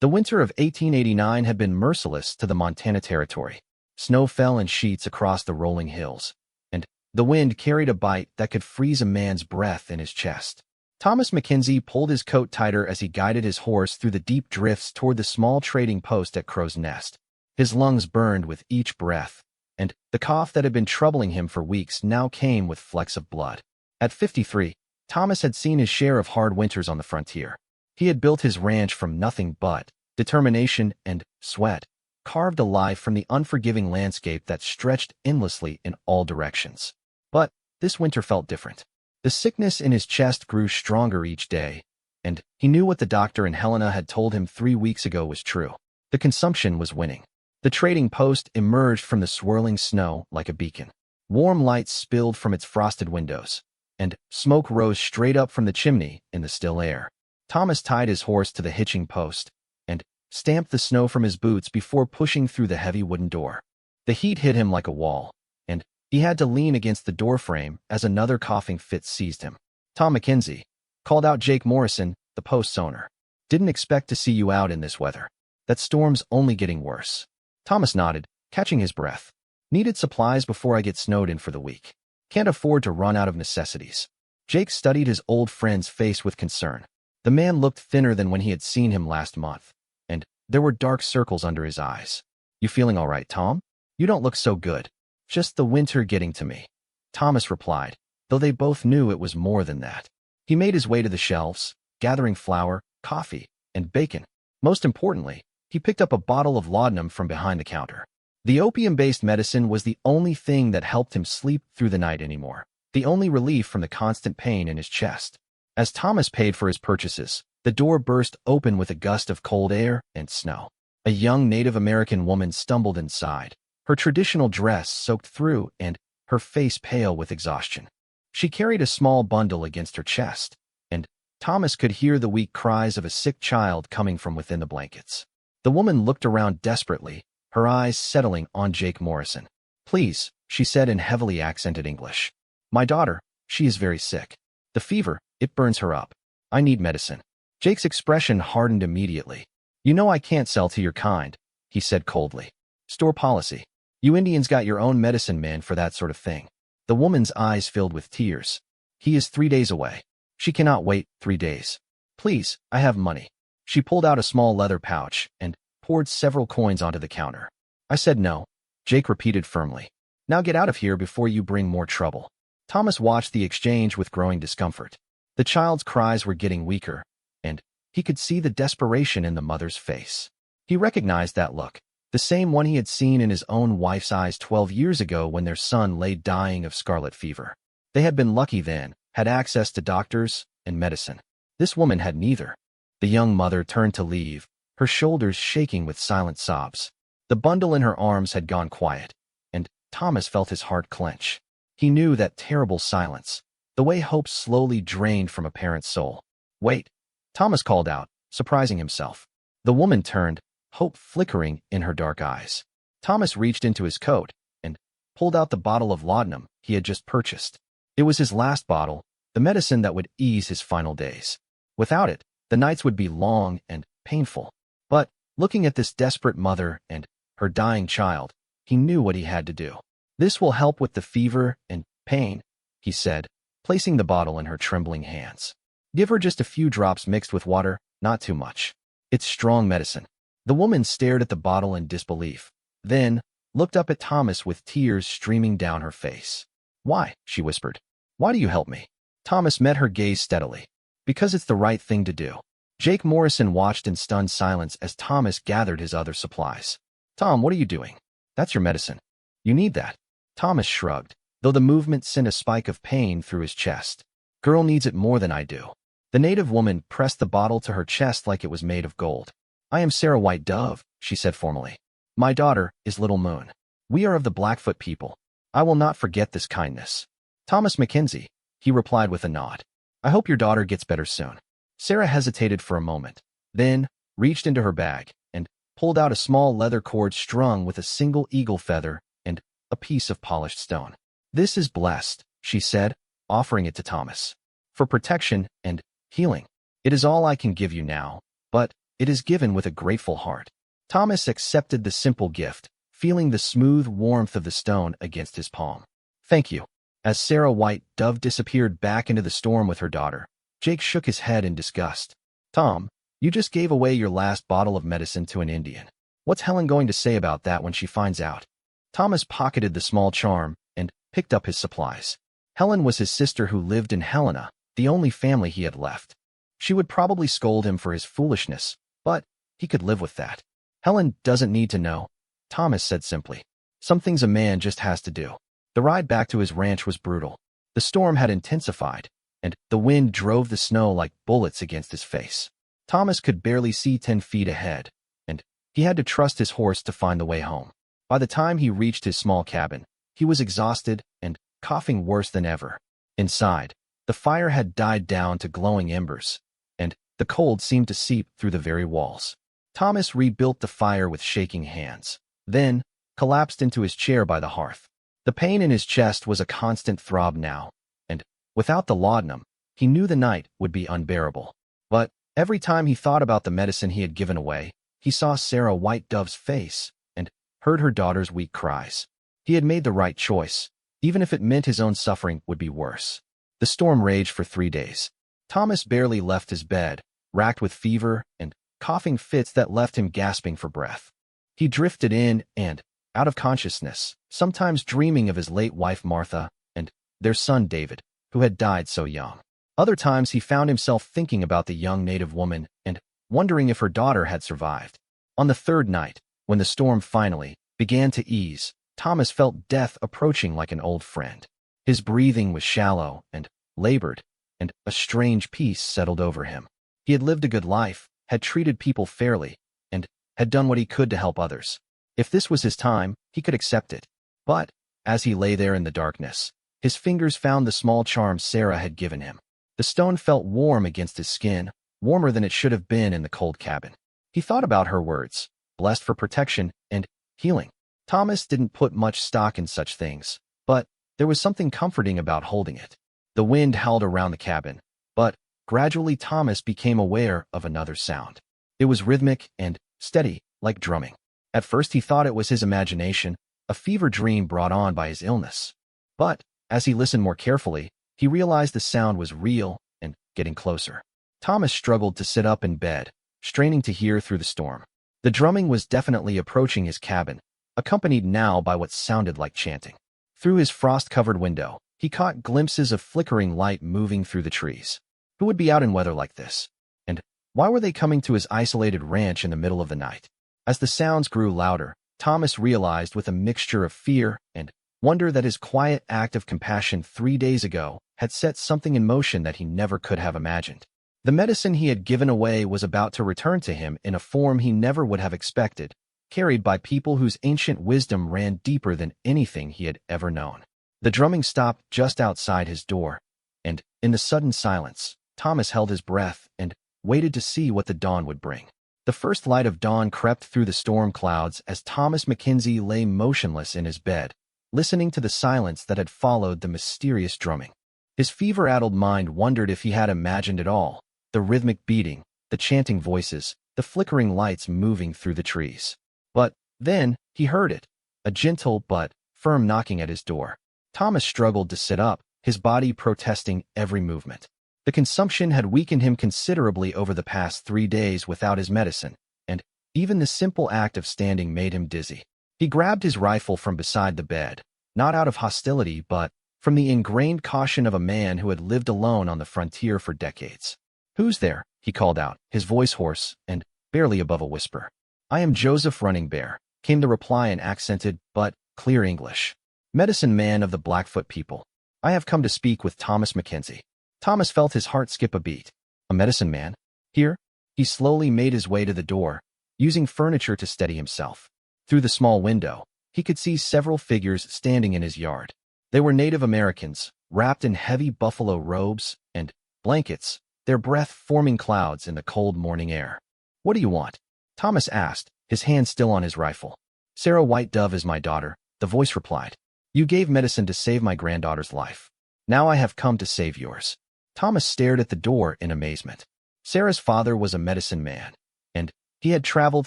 The winter of 1889 had been merciless to the Montana Territory. Snow fell in sheets across the rolling hills, and the wind carried a bite that could freeze a man's breath in his chest. Thomas Mackenzie pulled his coat tighter as he guided his horse through the deep drifts toward the small trading post at Crow's Nest. His lungs burned with each breath, and the cough that had been troubling him for weeks now came with flecks of blood. At 53, Thomas had seen his share of hard winters on the frontier. He had built his ranch from nothing but determination and sweat, carved alive from the unforgiving landscape that stretched endlessly in all directions. But this winter felt different. The sickness in his chest grew stronger each day, and he knew what the doctor and Helena had told him 3 weeks ago was true. The consumption was winning. The trading post emerged from the swirling snow like a beacon. Warm lights spilled from its frosted windows, and smoke rose straight up from the chimney in the still air. Thomas tied his horse to the hitching post and stamped the snow from his boots before pushing through the heavy wooden door. The heat hit him like a wall, and he had to lean against the doorframe as another coughing fit seized him. "Tom Mackenzie," called out Jake Morrison, the post's owner. "Didn't expect to see you out in this weather. That storm's only getting worse." Thomas nodded, catching his breath. "Needed supplies before I get snowed in for the week. Can't afford to run out of necessities." Jake studied his old friend's face with concern. The man looked thinner than when he had seen him last month, and there were dark circles under his eyes. "You feeling all right, Tom? You don't look so good." "Just the winter getting to me," Thomas replied, though they both knew it was more than that. He made his way to the shelves, gathering flour, coffee, and bacon. Most importantly, he picked up a bottle of laudanum from behind the counter. The opium-based medicine was the only thing that helped him sleep through the night anymore, the only relief from the constant pain in his chest. As Thomas paid for his purchases, the door burst open with a gust of cold air and snow. A young Native American woman stumbled inside, her traditional dress soaked through and her face pale with exhaustion. She carried a small bundle against her chest, and Thomas could hear the weak cries of a sick child coming from within the blankets. The woman looked around desperately, her eyes settling on Jake Morrison. "Please," she said in heavily accented English. "My daughter, she is very sick. The fever, it burns her up. I need medicine." Jake's expression hardened immediately. "You know I can't sell to your kind," he said coldly. "Store policy. You Indians got your own medicine man for that sort of thing." The woman's eyes filled with tears. "He is 3 days away. She cannot wait 3 days. Please, I have money." She pulled out a small leather pouch and poured several coins onto the counter. "I said no," Jake repeated firmly. "Now get out of here before you bring more trouble." Thomas watched the exchange with growing discomfort. The child's cries were getting weaker, and he could see the desperation in the mother's face. He recognized that look, the same one he had seen in his own wife's eyes 12 years ago when their son lay dying of scarlet fever. They had been lucky then, had access to doctors and medicine. This woman had neither. The young mother turned to leave, her shoulders shaking with silent sobs. The bundle in her arms had gone quiet, and Thomas felt his heart clench. He knew that terrible silence, the way hope slowly drained from a parent's soul. "Wait," Thomas called out, surprising himself. The woman turned, hope flickering in her dark eyes. Thomas reached into his coat and pulled out the bottle of laudanum he had just purchased. It was his last bottle, the medicine that would ease his final days. Without it, the nights would be long and painful. But looking at this desperate mother and her dying child, he knew what he had to do. "This will help with the fever and pain," he said, placing the bottle in her trembling hands. "Give her just a few drops mixed with water, not too much. It's strong medicine." The woman stared at the bottle in disbelief, then looked up at Thomas with tears streaming down her face. "Why?" she whispered. "Why do you help me?" Thomas met her gaze steadily. "Because it's the right thing to do." Jake Morrison watched in stunned silence as Thomas gathered his other supplies. "Tom, what are you doing?" "That's your medicine. You need that." Thomas shrugged, though the movement sent a spike of pain through his chest. "Girl needs it more than I do." The native woman pressed the bottle to her chest like it was made of gold. "I am Sarah White Dove," she said formally. "My daughter is Little Moon. We are of the Blackfoot people. I will not forget this kindness." "Thomas Mackenzie," he replied with a nod. "I hope your daughter gets better soon." Sarah hesitated for a moment, then reached into her bag and pulled out a small leather cord strung with a single eagle feather and a piece of polished stone. "This is blessed," she said, offering it to Thomas. "For protection and healing. It is all I can give you now, but it is given with a grateful heart. Thomas accepted the simple gift, feeling the smooth warmth of the stone against his palm. Thank you. As Sarah White Dove disappeared back into the storm with her daughter, Jake shook his head in disgust. Tom, you just gave away your last bottle of medicine to an Indian. What's Helen going to say about that when she finds out? Thomas pocketed the small charm and picked up his supplies. Helen was his sister who lived in Helena, the only family he had left. She would probably scold him for his foolishness, but he could live with that. Helen doesn't need to know, Thomas said simply. Some things a man just has to do. The ride back to his ranch was brutal. The storm had intensified, and the wind drove the snow like bullets against his face. Thomas could barely see 10 feet ahead, and he had to trust his horse to find the way home. By the time he reached his small cabin, he was exhausted and coughing worse than ever. Inside, the fire had died down to glowing embers, and the cold seemed to seep through the very walls. Thomas rebuilt the fire with shaking hands, then collapsed into his chair by the hearth. The pain in his chest was a constant throb now, and without the laudanum, he knew the night would be unbearable. But every time he thought about the medicine he had given away, he saw Sarah White Dove's face and heard her daughter's weak cries. He had made the right choice, even if it meant his own suffering would be worse. The storm raged for 3 days. Thomas barely left his bed, racked with fever and coughing fits that left him gasping for breath. He drifted in and out of consciousness, sometimes dreaming of his late wife Martha and their son David, who had died so young. Other times he found himself thinking about the young native woman and wondering if her daughter had survived. On the third night, when the storm finally began to ease, Thomas felt death approaching like an old friend. His breathing was shallow and labored, and a strange peace settled over him. He had lived a good life, had treated people fairly, and had done what he could to help others. If this was his time, he could accept it. But, as he lay there in the darkness, his fingers found the small charm Sarah had given him. The stone felt warm against his skin, warmer than it should have been in the cold cabin. He thought about her words, blessed for protection and healing. Thomas didn't put much stock in such things, but there was something comforting about holding it. The wind howled around the cabin, but gradually Thomas became aware of another sound. It was rhythmic and steady, like drumming. At first he thought it was his imagination, a fever dream brought on by his illness. But, as he listened more carefully, he realized the sound was real and getting closer. Thomas struggled to sit up in bed, straining to hear through the storm. The drumming was definitely approaching his cabin, accompanied now by what sounded like chanting. Through his frost-covered window, he caught glimpses of flickering light moving through the trees. Who would be out in weather like this? And why were they coming to his isolated ranch in the middle of the night? As the sounds grew louder, Thomas realized with a mixture of fear and wonder that his quiet act of compassion 3 days ago had set something in motion that he never could have imagined. The medicine he had given away was about to return to him in a form he never would have expected, carried by people whose ancient wisdom ran deeper than anything he had ever known. The drumming stopped just outside his door, and, in the sudden silence, Thomas held his breath and waited to see what the dawn would bring. The first light of dawn crept through the storm clouds as Thomas Mackenzie lay motionless in his bed, listening to the silence that had followed the mysterious drumming. His fever-addled mind wondered if he had imagined it all, the rhythmic beating, the chanting voices, the flickering lights moving through the trees. But then he heard it, a gentle but firm knocking at his door. Thomas struggled to sit up, his body protesting every movement. The consumption had weakened him considerably over the past 3 days without his medicine, and even the simple act of standing made him dizzy. He grabbed his rifle from beside the bed, not out of hostility but from the ingrained caution of a man who had lived alone on the frontier for decades. "Who's there?" he called out, his voice hoarse and barely above a whisper. "I am Joseph Running Bear," came the reply in accented but clear English. "Medicine man of the Blackfoot people. I have come to speak with Thomas Mackenzie." Thomas felt his heart skip a beat. A medicine man? Here? He slowly made his way to the door, using furniture to steady himself. Through the small window, he could see several figures standing in his yard. They were Native Americans, wrapped in heavy buffalo robes and blankets, their breath forming clouds in the cold morning air. "What do you want?" Thomas asked, his hand still on his rifle. "Sarah White Dove is my daughter," the voice replied. "You gave medicine to save my granddaughter's life. Now I have come to save yours." Thomas stared at the door in amazement. Sarah's father was a medicine man, and He had traveled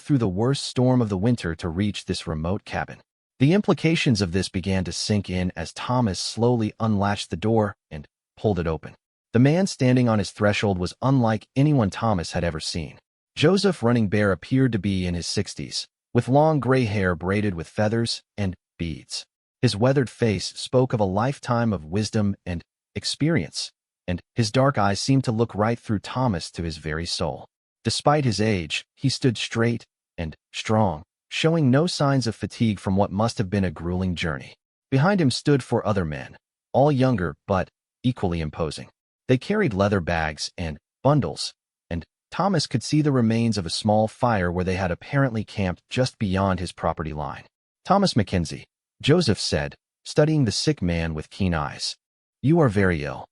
through the worst storm of the winter to reach this remote cabin. The implications of this began to sink in as Thomas slowly unlatched the door and pulled it open. The man standing on his threshold was unlike anyone Thomas had ever seen. Joseph Running Bear appeared to be in his 60s, with long gray hair braided with feathers and beads. His weathered face spoke of a lifetime of wisdom and experience, and his dark eyes seemed to look right through Thomas to his very soul. Despite his age, he stood straight and strong, showing no signs of fatigue from what must have been a grueling journey. Behind him stood 4 other men, all younger but equally imposing. They carried leather bags and bundles, and Thomas could see the remains of a small fire where they had apparently camped just beyond his property line. "Thomas Mackenzie," Joseph said, studying the sick man with keen eyes. "You are very ill."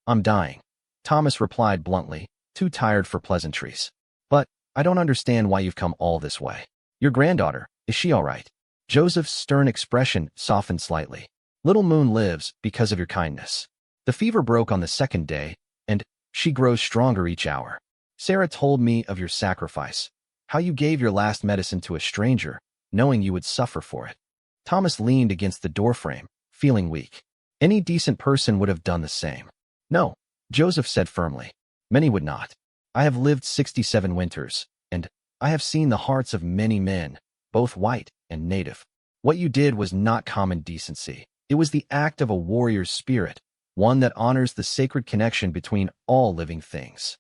"I'm dying," Thomas replied bluntly, too tired for pleasantries. "But I don't understand why you've come all this way. Your granddaughter, is she all right?" Joseph's stern expression softened slightly. "Little Moon lives because of your kindness. The fever broke on the 2nd day, and she grows stronger each hour. Sarah told me of your sacrifice, how you gave your last medicine to a stranger, knowing you would suffer for it." Thomas leaned against the doorframe, feeling weak. Any decent person would have done the same. "No," Joseph said firmly. "Many would not. I have lived 67 winters, and I have seen the hearts of many men, both white and native. What you did was not common decency. It was the act of a warrior's spirit, one that honors the sacred connection between all living things."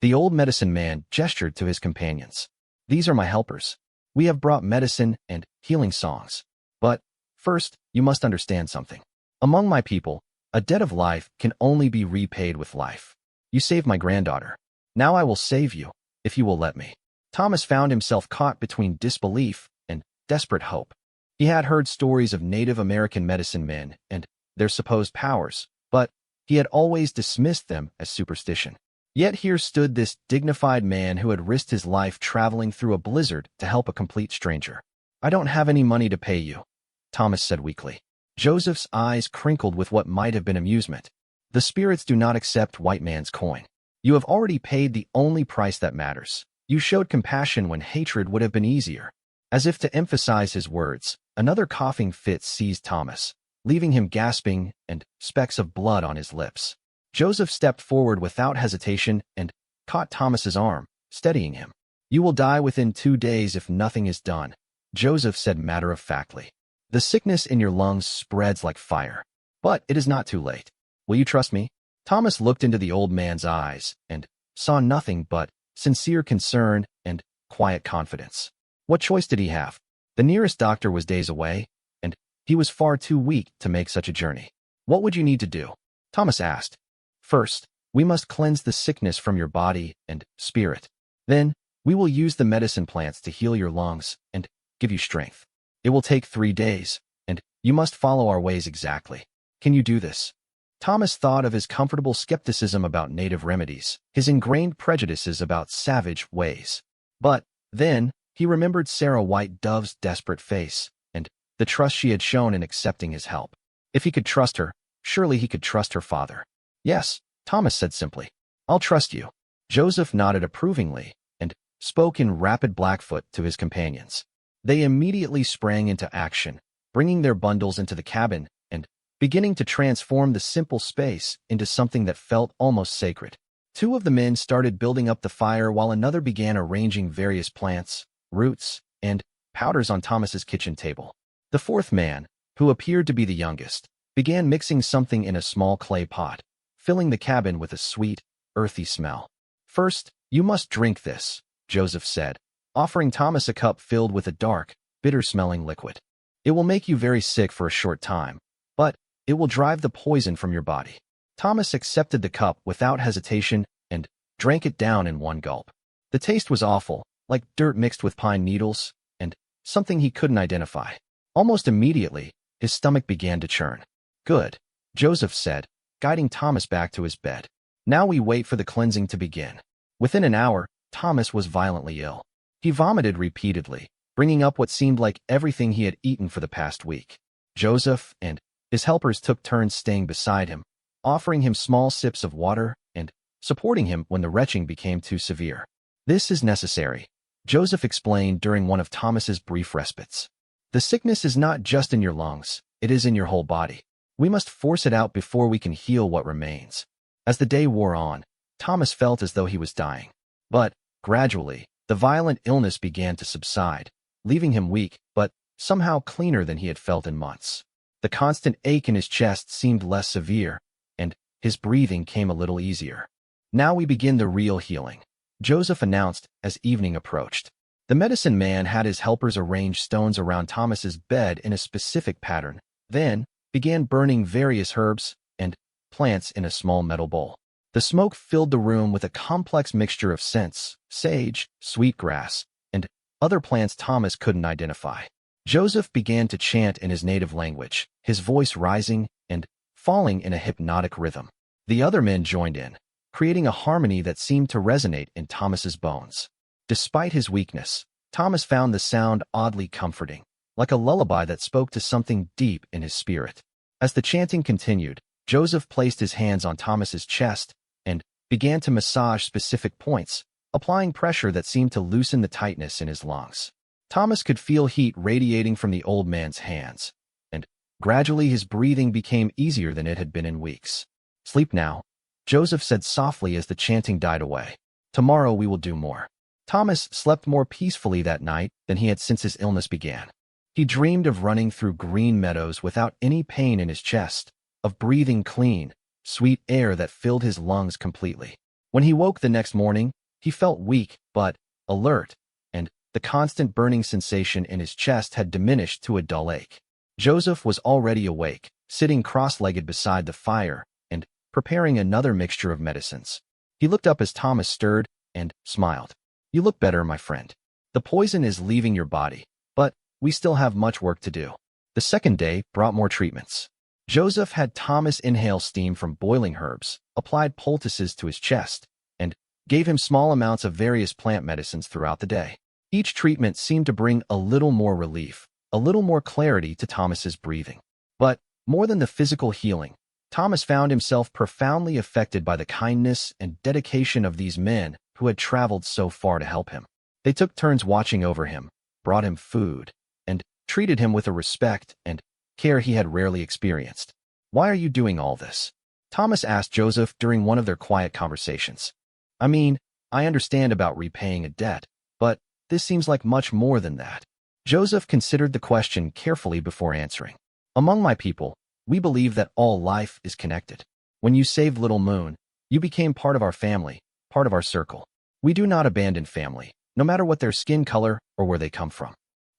The old medicine man gestured to his companions. "These are my helpers. We have brought medicine and healing songs. But first, you must understand something. Among my people, a debt of life can only be repaid with life. You saved my granddaughter. Now I will save you, if you will let me." Thomas found himself caught between disbelief and desperate hope. He had heard stories of Native American medicine men and their supposed powers, but he had always dismissed them as superstition. Yet here stood this dignified man who had risked his life traveling through a blizzard to help a complete stranger. "I don't have any money to pay you," Thomas said weakly. Joseph's eyes crinkled with what might have been amusement. "The spirits do not accept white man's coin. You have already paid the only price that matters. You showed compassion when hatred would have been easier." As if to emphasize his words, another coughing fit seized Thomas, leaving him gasping and specks of blood on his lips. Joseph stepped forward without hesitation and caught Thomas's arm, steadying him. "You will die within 2 days if nothing is done," Joseph said matter-of-factly. "The sickness in your lungs spreads like fire. But it is not too late. Will you trust me?" Thomas looked into the old man's eyes and saw nothing but sincere concern and quiet confidence. What choice did he have? The nearest doctor was days away, and he was far too weak to make such a journey. "What would you need to do?" Thomas asked. "First, we must cleanse the sickness from your body and spirit. Then, we will use the medicine plants to heal your lungs and give you strength. It will take 3 days, and you must follow our ways exactly. Can you do this?" Thomas thought of his comfortable skepticism about native remedies, his ingrained prejudices about savage ways. But then, he remembered Sarah White Dove's desperate face and the trust she had shown in accepting his help. If he could trust her, surely he could trust her father. "Yes," Thomas said simply. "I'll trust you." Joseph nodded approvingly and spoke in rapid Blackfoot to his companions. They immediately sprang into action, bringing their bundles into the cabin and beginning to transform the simple space into something that felt almost sacred. 2 of the men started building up the fire while another began arranging various plants, roots, and powders on Thomas's kitchen table. The 4th man, who appeared to be the youngest, began mixing something in a small clay pot, filling the cabin with a sweet, earthy smell. "First, you must drink this," Joseph said, offering Thomas a cup filled with a dark, bitter-smelling liquid. "It will make you very sick for a short time, but it will drive the poison from your body." Thomas accepted the cup without hesitation and drank it down in one gulp. The taste was awful, like dirt mixed with pine needles, and something he couldn't identify. Almost immediately, his stomach began to churn. "Good," Joseph said, guiding Thomas back to his bed. "Now we wait for the cleansing to begin." Within an hour, Thomas was violently ill. He vomited repeatedly, bringing up what seemed like everything he had eaten for the past week. Joseph and his helpers took turns staying beside him, offering him small sips of water and supporting him when the retching became too severe. "This is necessary," Joseph explained during one of Thomas's brief respites. The sickness is not just in your lungs, it is in your whole body. We must force it out before we can heal what remains. As the day wore on, Thomas felt as though he was dying. But, gradually, the violent illness began to subside, leaving him weak, but somehow cleaner than he had felt in months. The constant ache in his chest seemed less severe, and his breathing came a little easier. Now we begin the real healing, Joseph announced as evening approached. The medicine man had his helpers arrange stones around Thomas's bed in a specific pattern, then began burning various herbs and plants in a small metal bowl. The smoke filled the room with a complex mixture of scents, sage, sweetgrass, and other plants Thomas couldn't identify. Joseph began to chant in his native language, his voice rising and falling in a hypnotic rhythm. The other men joined in, creating a harmony that seemed to resonate in Thomas's bones. Despite his weakness, Thomas found the sound oddly comforting, like a lullaby that spoke to something deep in his spirit. As the chanting continued, Joseph placed his hands on Thomas's chest and began to massage specific points, applying pressure that seemed to loosen the tightness in his lungs. Thomas could feel heat radiating from the old man's hands, and gradually his breathing became easier than it had been in weeks. Sleep now, Joseph said softly as the chanting died away. Tomorrow we will do more. Thomas slept more peacefully that night than he had since his illness began. He dreamed of running through green meadows without any pain in his chest, of breathing clean, sweet air that filled his lungs completely. When he woke the next morning, he felt weak but alert, and the constant burning sensation in his chest had diminished to a dull ache. Joseph was already awake, sitting cross-legged beside the fire and preparing another mixture of medicines. He looked up as Thomas stirred and smiled. "You look better, my friend. The poison is leaving your body, but we still have much work to do." The second day brought more treatments. Joseph had Thomas inhale steam from boiling herbs, applied poultices to his chest, and gave him small amounts of various plant medicines throughout the day. Each treatment seemed to bring a little more relief, a little more clarity to Thomas's breathing. But more than the physical healing, Thomas found himself profoundly affected by the kindness and dedication of these men who had traveled so far to help him. They took turns watching over him, brought him food, and treated him with a respect and care he had rarely experienced. "Why are you doing all this?" Thomas asked Joseph during one of their quiet conversations. "I mean, I understand about repaying a debt, but this seems like much more than that." Joseph considered the question carefully before answering. "Among my people, we believe that all life is connected. When you saved Little Moon, you became part of our family, part of our circle. We do not abandon family, no matter what their skin color or where they come from.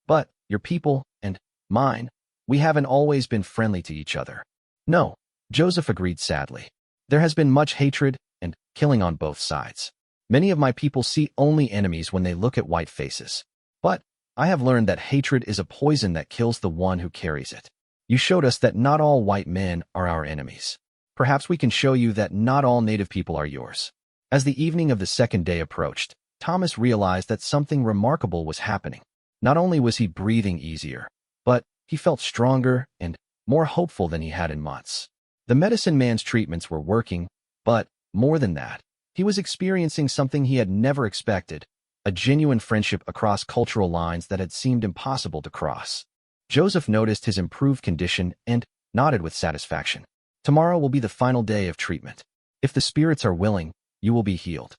But your people and mine, we haven't always been friendly to each other." "No," Joseph agreed sadly. "There has been much hatred and killing on both sides. Many of my people see only enemies when they look at white faces. But I have learned that hatred is a poison that kills the one who carries it. You showed us that not all white men are our enemies. Perhaps we can show you that not all native people are yours." As the evening of the second day approached, Thomas realized that something remarkable was happening. Not only was he breathing easier, but he felt stronger and more hopeful than he had in months. The medicine man's treatments were working, but more than that, he was experiencing something he had never expected, a genuine friendship across cultural lines that had seemed impossible to cross. Joseph noticed his improved condition and nodded with satisfaction. "Tomorrow will be the final day of treatment. If the spirits are willing, you will be healed.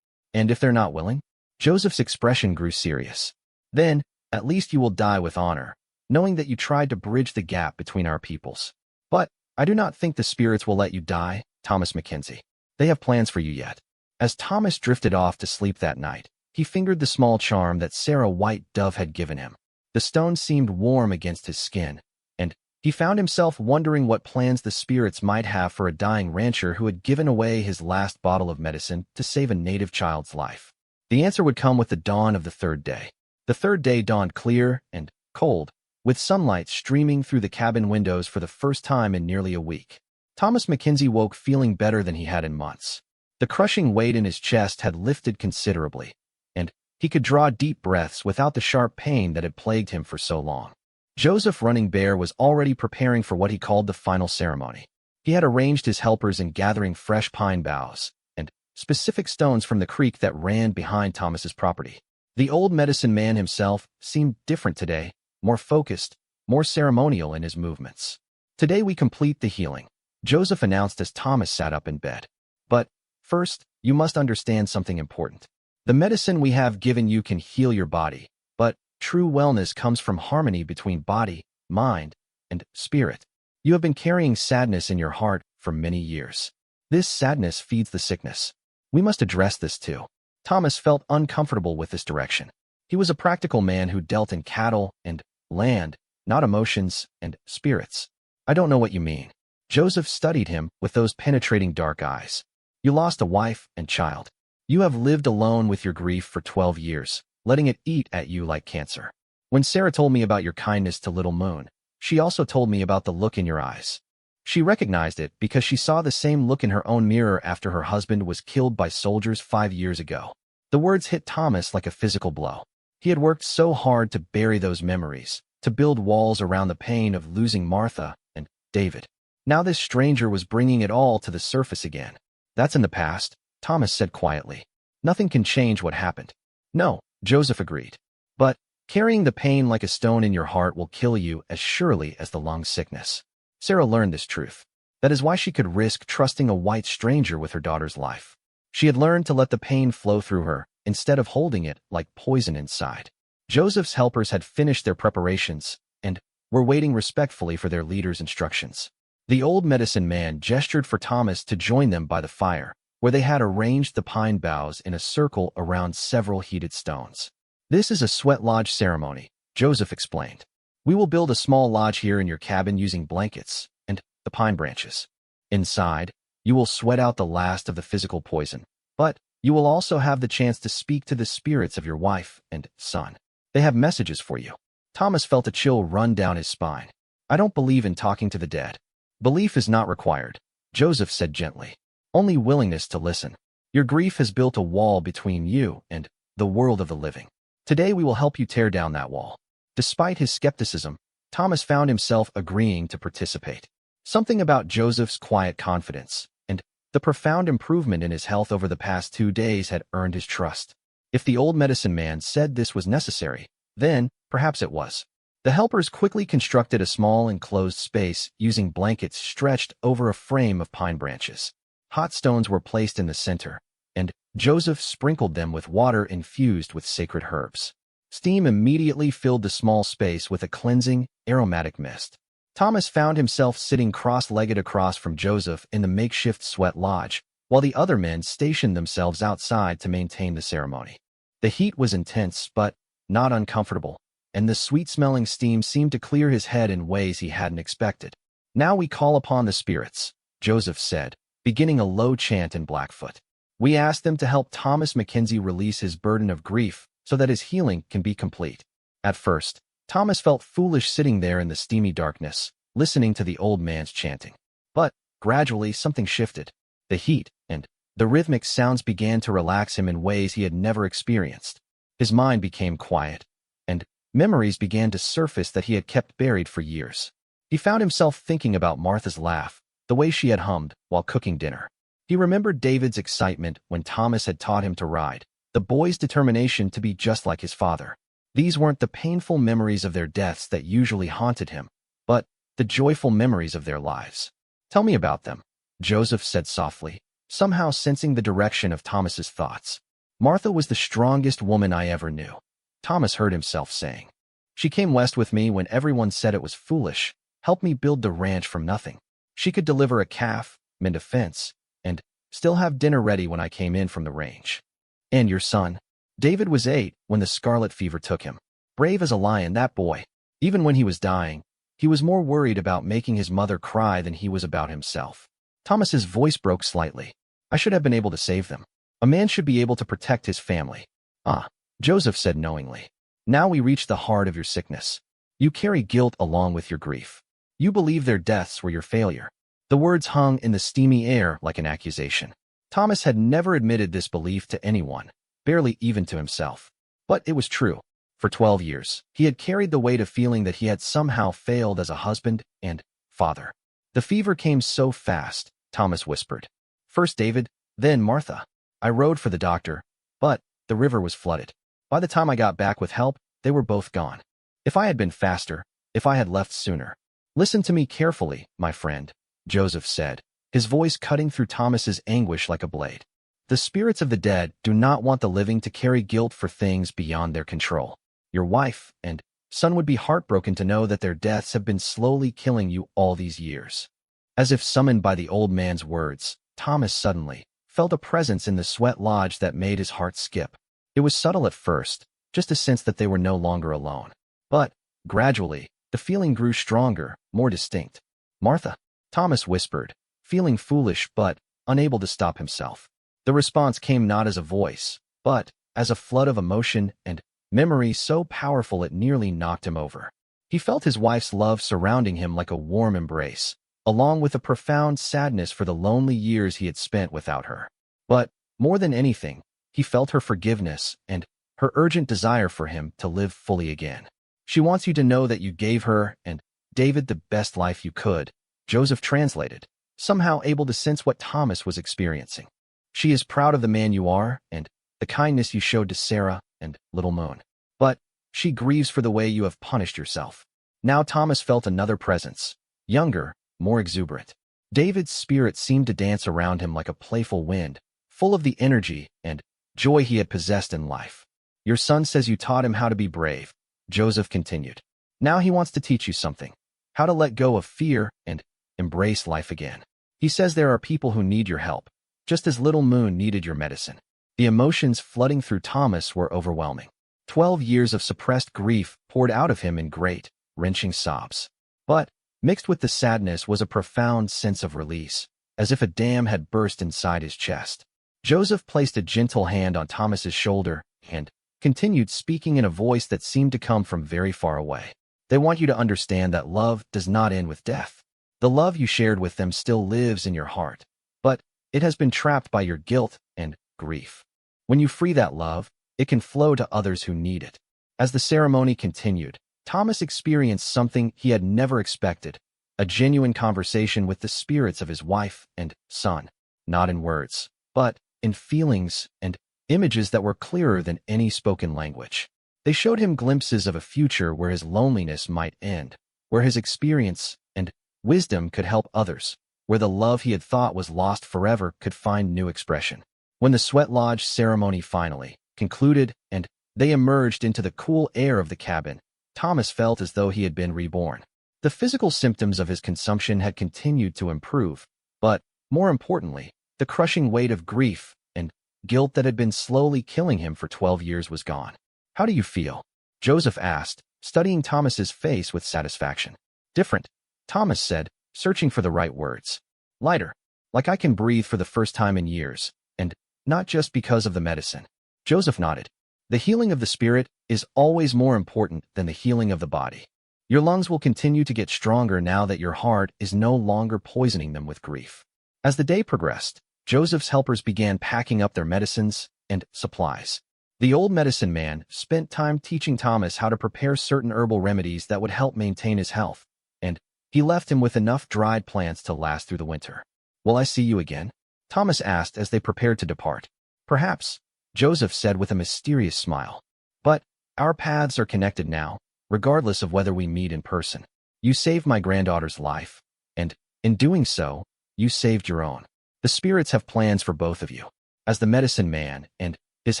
And if they're not willing?" Joseph's expression grew serious. "Then, at least you will die with honor, knowing that you tried to bridge the gap between our peoples. But I do not think the spirits will let you die, Thomas Mackenzie. They have plans for you yet." As Thomas drifted off to sleep that night, he fingered the small charm that Sarah White Dove had given him. The stone seemed warm against his skin, and he found himself wondering what plans the spirits might have for a dying rancher who had given away his last bottle of medicine to save a native child's life. The answer would come with the dawn of the third day. The third day dawned clear and cold, with sunlight streaming through the cabin windows for the first time in nearly a week. Thomas Mackenzie woke feeling better than he had in months. The crushing weight in his chest had lifted considerably, and he could draw deep breaths without the sharp pain that had plagued him for so long. Joseph Running Bear was already preparing for what he called the final ceremony. He had arranged his helpers in gathering fresh pine boughs and specific stones from the creek that ran behind Thomas's property. The old medicine man himself seemed different today, more focused, more ceremonial in his movements. Today we complete the healing, Joseph announced as Thomas sat up in bed. But first, you must understand something important. The medicine we have given you can heal your body, but true wellness comes from harmony between body, mind, and spirit. You have been carrying sadness in your heart for many years. This sadness feeds the sickness. We must address this too. Thomas felt uncomfortable with this direction. He was a practical man who dealt in cattle and land, not emotions and spirits. I don't know what you mean. Joseph studied him with those penetrating dark eyes. You lost a wife and child. You have lived alone with your grief for 12 years, letting it eat at you like cancer. When Sarah told me about your kindness to Little Moon, she also told me about the look in your eyes. She recognized it because she saw the same look in her own mirror after her husband was killed by soldiers 5 years ago. The words hit Thomas like a physical blow. He had worked so hard to bury those memories, to build walls around the pain of losing Martha and David. Now this stranger was bringing it all to the surface again. That's in the past, Thomas said quietly. Nothing can change what happened. No, Joseph agreed. But carrying the pain like a stone in your heart will kill you as surely as the lung sickness. Sarah learned this truth. That is why she could risk trusting a white stranger with her daughter's life. She had learned to let the pain flow through her, instead of holding it like poison inside. Joseph's helpers had finished their preparations and were waiting respectfully for their leader's instructions. The old medicine man gestured for Thomas to join them by the fire, where they had arranged the pine boughs in a circle around several heated stones. This is a sweat lodge ceremony, Joseph explained. We will build a small lodge here in your cabin using blankets and the pine branches. Inside, you will sweat out the last of the physical poison, but you will also have the chance to speak to the spirits of your wife and son. They have messages for you. Thomas felt a chill run down his spine. I don't believe in talking to the dead. Belief is not required, Joseph said gently. Only willingness to listen. Your grief has built a wall between you and the world of the living. Today we will help you tear down that wall. Despite his skepticism, Thomas found himself agreeing to participate. Something about Joseph's quiet confidence and the profound improvement in his health over the past 2 days had earned his trust. If the old medicine man said this was necessary, then perhaps it was. The helpers quickly constructed a small enclosed space using blankets stretched over a frame of pine branches. Hot stones were placed in the center, and Joseph sprinkled them with water infused with sacred herbs. Steam immediately filled the small space with a cleansing, aromatic mist. Thomas found himself sitting cross-legged across from Joseph in the makeshift sweat lodge, while the other men stationed themselves outside to maintain the ceremony. The heat was intense but not uncomfortable, and the sweet-smelling steam seemed to clear his head in ways he hadn't expected. Now we call upon the spirits, Joseph said, beginning a low chant in Blackfoot. We ask them to help Thomas Mackenzie release his burden of grief so that his healing can be complete. At first, Thomas felt foolish sitting there in the steamy darkness, listening to the old man's chanting. But gradually something shifted. The heat and the rhythmic sounds began to relax him in ways he had never experienced. His mind became quiet, and memories began to surface that he had kept buried for years. He found himself thinking about Martha's laugh, the way she had hummed while cooking dinner. He remembered David's excitement when Thomas had taught him to ride, the boy's determination to be just like his father. These weren't the painful memories of their deaths that usually haunted him, but the joyful memories of their lives. Tell me about them, Joseph said softly, somehow sensing the direction of Thomas's thoughts. Martha was the strongest woman I ever knew, Thomas heard himself saying. She came west with me when everyone said it was foolish, helped me build the ranch from nothing. She could deliver a calf, mend a fence, and still have dinner ready when I came in from the range. And your son? David was 8 when the scarlet fever took him. Brave as a lion, that boy. Even when he was dying, he was more worried about making his mother cry than he was about himself. Thomas's voice broke slightly. I should have been able to save them. A man should be able to protect his family. Ah, Joseph said knowingly. Now we reach the heart of your sickness. You carry guilt along with your grief. You believe their deaths were your failure. The words hung in the steamy air like an accusation. Thomas had never admitted this belief to anyone, barely even to himself. But it was true. For 12 years, he had carried the weight of feeling that he had somehow failed as a husband and father. The fever came so fast, Thomas whispered. First David, then Martha. I rode for the doctor, but the river was flooded. By the time I got back with help, they were both gone. If I had been faster, if I had left sooner. Listen to me carefully, my friend, Joseph said, his voice cutting through Thomas's anguish like a blade. The spirits of the dead do not want the living to carry guilt for things beyond their control. Your wife and son would be heartbroken to know that their deaths have been slowly killing you all these years. As if summoned by the old man's words, Thomas suddenly felt a presence in the sweat lodge that made his heart skip. It was subtle at first, just a sense that they were no longer alone. But, gradually, the feeling grew stronger, more distinct. Martha, Thomas whispered, feeling foolish but unable to stop himself. The response came not as a voice, but as a flood of emotion and memory so powerful it nearly knocked him over. He felt his wife's love surrounding him like a warm embrace, along with a profound sadness for the lonely years he had spent without her. But, more than anything, he felt her forgiveness and her urgent desire for him to live fully again. She wants you to know that you gave her and David the best life you could, Joseph translated, somehow able to sense what Thomas was experiencing. She is proud of the man you are and the kindness you showed to Sarah and little Moon. But she grieves for the way you have punished yourself. Now Thomas felt another presence, younger, more exuberant. David's spirit seemed to dance around him like a playful wind, full of the energy and joy he had possessed in life. Your son says you taught him how to be brave, Joseph continued. Now he wants to teach you something, how to let go of fear and embrace life again. He says there are people who need your help, just as little Moon needed your medicine. The emotions flooding through Thomas were overwhelming. 12 years of suppressed grief poured out of him in great, wrenching sobs. But, mixed with the sadness was a profound sense of release, as if a dam had burst inside his chest. Joseph placed a gentle hand on Thomas's shoulder and continued speaking in a voice that seemed to come from very far away. They want you to understand that love does not end with death. The love you shared with them still lives in your heart, but it has been trapped by your guilt and grief. When you free that love, it can flow to others who need it. As the ceremony continued, Thomas experienced something he had never expected, a genuine conversation with the spirits of his wife and son, not in words, but in feelings and images that were clearer than any spoken language. They showed him glimpses of a future where his loneliness might end, where his experience and wisdom could help others, where the love he had thought was lost forever could find new expression. When the sweat lodge ceremony finally concluded and they emerged into the cool air of the cabin, Thomas felt as though he had been reborn. The physical symptoms of his consumption had continued to improve, but, more importantly, the crushing weight of grief and guilt that had been slowly killing him for 12 years was gone. How do you feel? Joseph asked, studying Thomas's face with satisfaction. Different, Thomas said, searching for the right words. Lighter, like I can breathe for the first time in years, and not just because of the medicine. Joseph nodded. The healing of the spirit is always more important than the healing of the body. Your lungs will continue to get stronger now that your heart is no longer poisoning them with grief. As the day progressed, Joseph's helpers began packing up their medicines and supplies. The old medicine man spent time teaching Thomas how to prepare certain herbal remedies that would help maintain his health, and he left him with enough dried plants to last through the winter. Will I see you again? Thomas asked as they prepared to depart. Perhaps, Joseph said with a mysterious smile. But our paths are connected now, regardless of whether we meet in person. You saved my granddaughter's life, and, in doing so, you saved your own. The spirits have plans for both of you. As the medicine man and his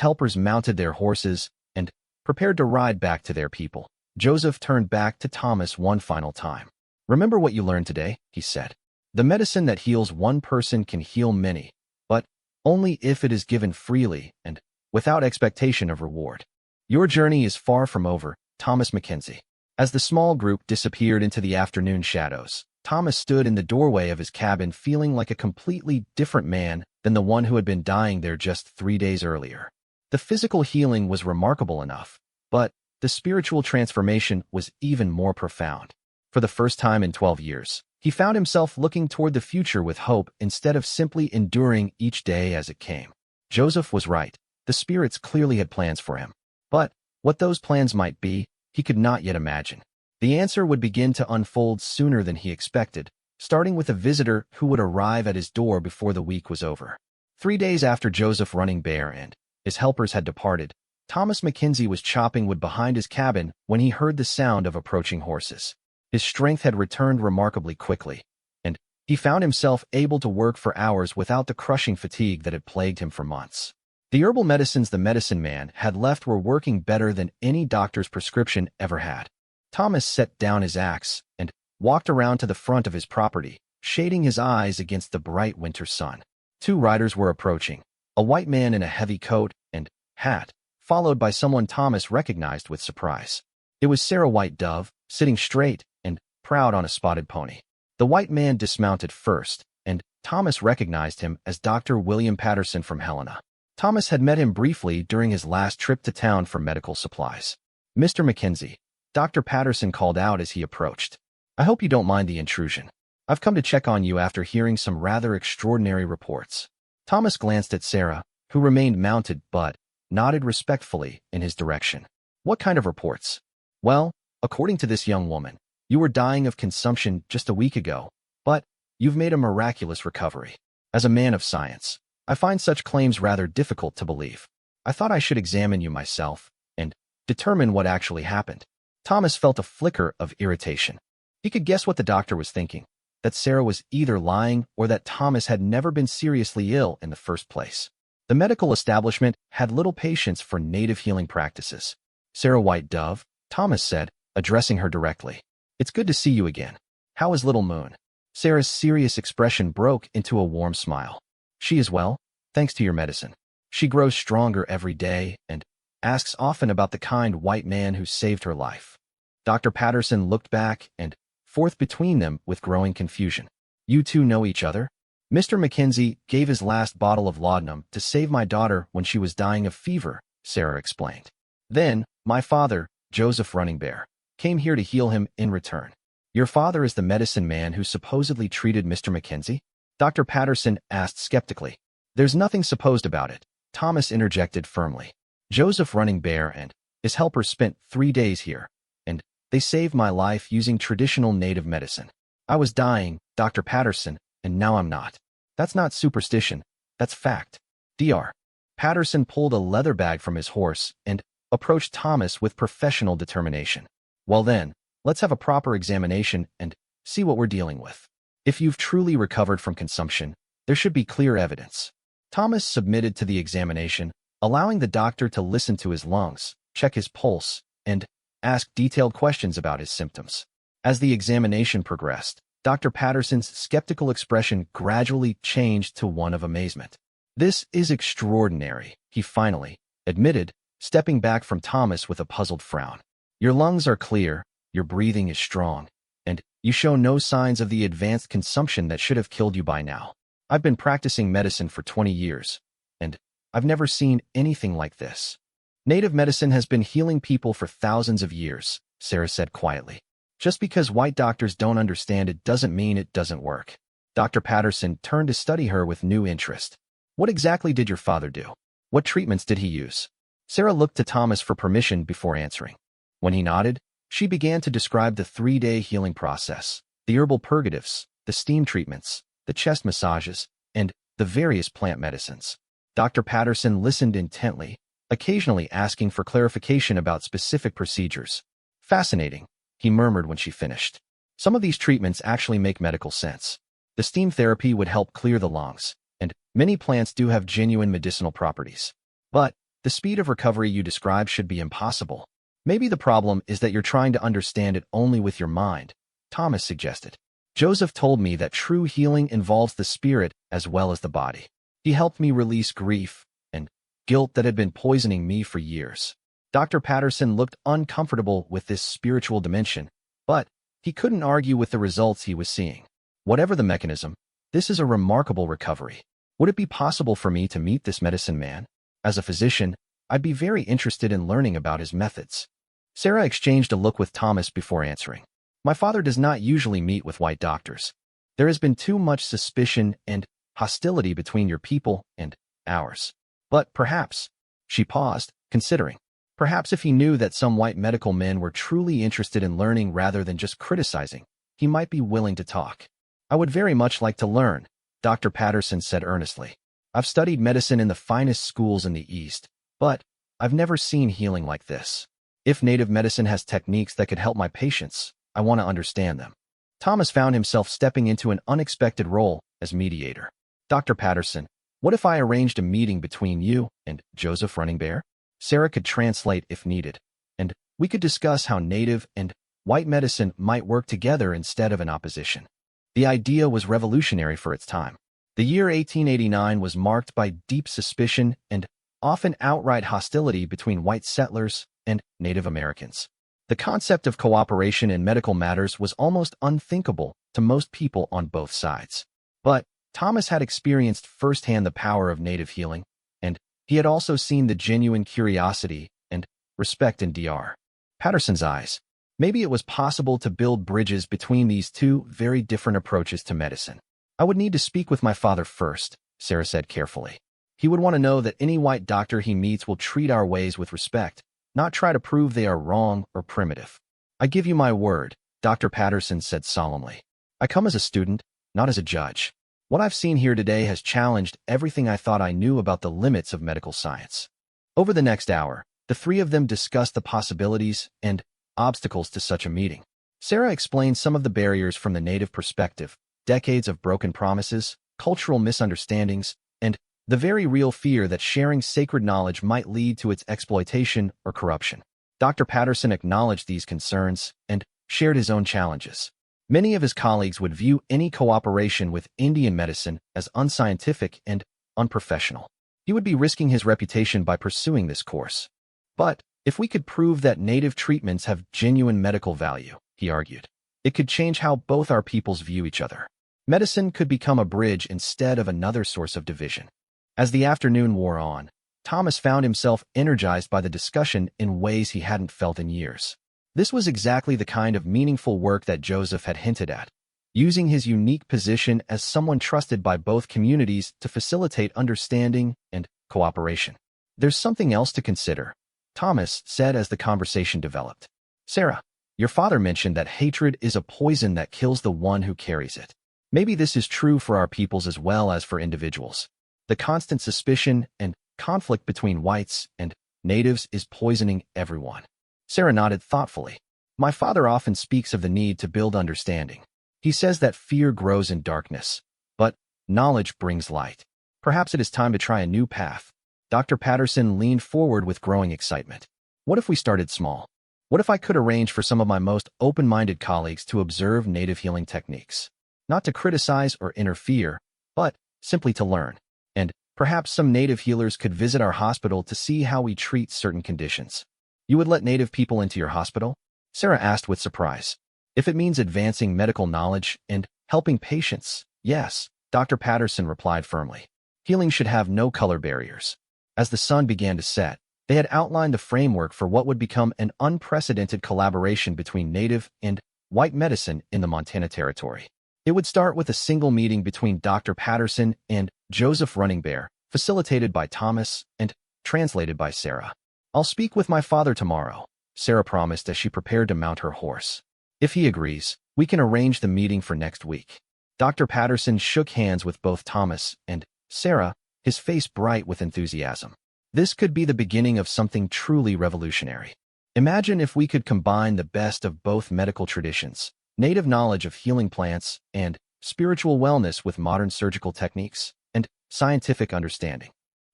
helpers mounted their horses and prepared to ride back to their people, Joseph turned back to Thomas one final time. Remember what you learned today, he said. The medicine that heals one person can heal many, but only if it is given freely and without expectation of reward. Your journey is far from over, Thomas Mackenzie. As the small group disappeared into the afternoon shadows, Thomas stood in the doorway of his cabin feeling like a completely different man than the one who had been dying there just 3 days earlier. The physical healing was remarkable enough, but the spiritual transformation was even more profound. For the first time in 12 years, he found himself looking toward the future with hope instead of simply enduring each day as it came. Joseph was right. The spirits clearly had plans for him. But what those plans might be, he could not yet imagine. The answer would begin to unfold sooner than he expected, starting with a visitor who would arrive at his door before the week was over. 3 days after Joseph running bare and his helpers had departed, Thomas Mackenzie was chopping wood behind his cabin when he heard the sound of approaching horses. His strength had returned remarkably quickly, and he found himself able to work for hours without the crushing fatigue that had plagued him for months. The herbal medicines the medicine man had left were working better than any doctor's prescription ever had. Thomas set down his axe and walked around to the front of his property, shading his eyes against the bright winter sun. Two riders were approaching, a white man in a heavy coat and hat, followed by someone Thomas recognized with surprise. It was Sarah White Dove, sitting straight and proud on a spotted pony. The white man dismounted first, and Thomas recognized him as Dr. William Patterson from Helena. Thomas had met him briefly during his last trip to town for medical supplies. "Mr. Mackenzie," Dr. Patterson called out as he approached. "I hope you don't mind the intrusion. I've come to check on you after hearing some rather extraordinary reports." Thomas glanced at Sarah, who remained mounted but nodded respectfully in his direction. "What kind of reports?" "Well, according to this young woman, you were dying of consumption just a week ago, but you've made a miraculous recovery. As a man of science, I find such claims rather difficult to believe. I thought I should examine you myself and determine what actually happened." Thomas felt a flicker of irritation. He could guess what the doctor was thinking, that Sarah was either lying or that Thomas had never been seriously ill in the first place. The medical establishment had little patience for native healing practices. "Sarah White Dove," Thomas said, addressing her directly. "It's good to see you again. How is little Moon?" Sarah's serious expression broke into a warm smile. "She is well, thanks to your medicine. She grows stronger every day and asks often about the kind white man who saved her life." Dr. Patterson looked back and forth between them with growing confusion. "You two know each other?" "Mr. Mackenzie gave his last bottle of laudanum to save my daughter when she was dying of fever," Sarah explained. "Then, my father, Joseph Running Bear, came here to heal him in return." "Your father is the medicine man who supposedly treated Mr. Mackenzie?" Dr. Patterson asked skeptically. "There's nothing supposed about it," Thomas interjected firmly. "Joseph Running Bear and his helpers spent 3 days here, and they saved my life using traditional native medicine. I was dying, Dr. Patterson, and now I'm not. That's not superstition, that's fact." Dr. Patterson pulled a leather bag from his horse and approached Thomas with professional determination. "Well then, let's have a proper examination and see what we're dealing with. If you've truly recovered from consumption, there should be clear evidence." Thomas submitted to the examination, allowing the doctor to listen to his lungs, check his pulse, and ask detailed questions about his symptoms. As the examination progressed, Dr. Patterson's skeptical expression gradually changed to one of amazement. "This is extraordinary," he finally admitted, stepping back from Thomas with a puzzled frown. "Your lungs are clear, your breathing is strong, and you show no signs of the advanced consumption that should have killed you by now. I've been practicing medicine for 20 years, and I've never seen anything like this." "Native medicine has been healing people for thousands of years," Sarah said quietly. "Just because white doctors don't understand it doesn't mean it doesn't work." Dr. Patterson turned to study her with new interest. "What exactly did your father do? What treatments did he use?" Sarah looked to Thomas for permission before answering. When he nodded, she began to describe the 3-day healing process, the herbal purgatives, the steam treatments, the chest massages, and the various plant medicines. Dr. Patterson listened intently, occasionally asking for clarification about specific procedures. "Fascinating," he murmured when she finished. "Some of these treatments actually make medical sense. The steam therapy would help clear the lungs, and many plants do have genuine medicinal properties. But the speed of recovery you describe should be impossible. Maybe the problem is that you're trying to understand it only with your mind," Thomas suggested. "Joseph told me that true healing involves the spirit as well as the body. He helped me release grief and guilt that had been poisoning me for years." Dr. Patterson looked uncomfortable with this spiritual dimension, but he couldn't argue with the results he was seeing. "Whatever the mechanism, this is a remarkable recovery. Would it be possible for me to meet this medicine man? As a physician, I'd be very interested in learning about his methods." Sarah exchanged a look with Thomas before answering. "My father does not usually meet with white doctors. There has been too much suspicion and hostility between your people and ours. But perhaps," she paused, considering, "perhaps if he knew that some white medical men were truly interested in learning rather than just criticizing, he might be willing to talk." "I would very much like to learn," Dr. Patterson said earnestly. "I've studied medicine in the finest schools in the East, but I've never seen healing like this. If native medicine has techniques that could help my patients, I want to understand them. Thomas found himself stepping into an unexpected role as mediator. Dr. Patterson, what if I arranged a meeting between you and Joseph Running Bear? Sarah could translate if needed, and we could discuss how native and white medicine might work together instead of in opposition. The idea was revolutionary for its time. The year 1889 was marked by deep suspicion and often outright hostility between white settlers and Native Americans. The concept of cooperation in medical matters was almost unthinkable to most people on both sides. But Thomas had experienced firsthand the power of native healing, and he had also seen the genuine curiosity and respect in Dr. Patterson's eyes. Maybe it was possible to build bridges between these two very different approaches to medicine. I would need to speak with my father first, Sarah said carefully. He would want to know that any white doctor he meets will treat our ways with respect, not try to prove they are wrong or primitive. I give you my word, Dr. Patterson said solemnly. I come as a student, not as a judge. What I've seen here today has challenged everything I thought I knew about the limits of medical science. Over the next hour, the three of them discussed the possibilities and obstacles to such a meeting. Sarah explained some of the barriers from the native perspective, decades of broken promises, cultural misunderstandings, and the very real fear that sharing sacred knowledge might lead to its exploitation or corruption. Dr. Patterson acknowledged these concerns and shared his own challenges. Many of his colleagues would view any cooperation with Indian medicine as unscientific and unprofessional. He would be risking his reputation by pursuing this course. But if we could prove that native treatments have genuine medical value, he argued, it could change how both our peoples view each other. Medicine could become a bridge instead of another source of division. As the afternoon wore on, Thomas found himself energized by the discussion in ways he hadn't felt in years. This was exactly the kind of meaningful work that Joseph had hinted at, using his unique position as someone trusted by both communities to facilitate understanding and cooperation. There's something else to consider, Thomas said as the conversation developed. Sarah, your father mentioned that hatred is a poison that kills the one who carries it. Maybe this is true for our peoples as well as for individuals. The constant suspicion and conflict between whites and natives is poisoning everyone. Sarah nodded thoughtfully. My father often speaks of the need to build understanding. He says that fear grows in darkness, but knowledge brings light. Perhaps it is time to try a new path. Dr. Patterson leaned forward with growing excitement. What if we started small? What if I could arrange for some of my most open-minded colleagues to observe native healing techniques? Not to criticize or interfere, but simply to learn. And perhaps some native healers could visit our hospital to see how we treat certain conditions. You would let native people into your hospital? Sarah asked with surprise. If it means advancing medical knowledge and helping patients, yes, Dr. Patterson replied firmly. Healing should have no color barriers. As the sun began to set, they had outlined the framework for what would become an unprecedented collaboration between native and white medicine in the Montana Territory. It would start with a single meeting between Dr. Patterson and Joseph Running Bear, facilitated by Thomas and translated by Sarah. I'll speak with my father tomorrow, Sarah promised as she prepared to mount her horse. If he agrees, we can arrange the meeting for next week. Dr. Patterson shook hands with both Thomas and Sarah, his face bright with enthusiasm. This could be the beginning of something truly revolutionary. Imagine if we could combine the best of both medical traditions, native knowledge of healing plants and spiritual wellness with modern surgical techniques and scientific understanding.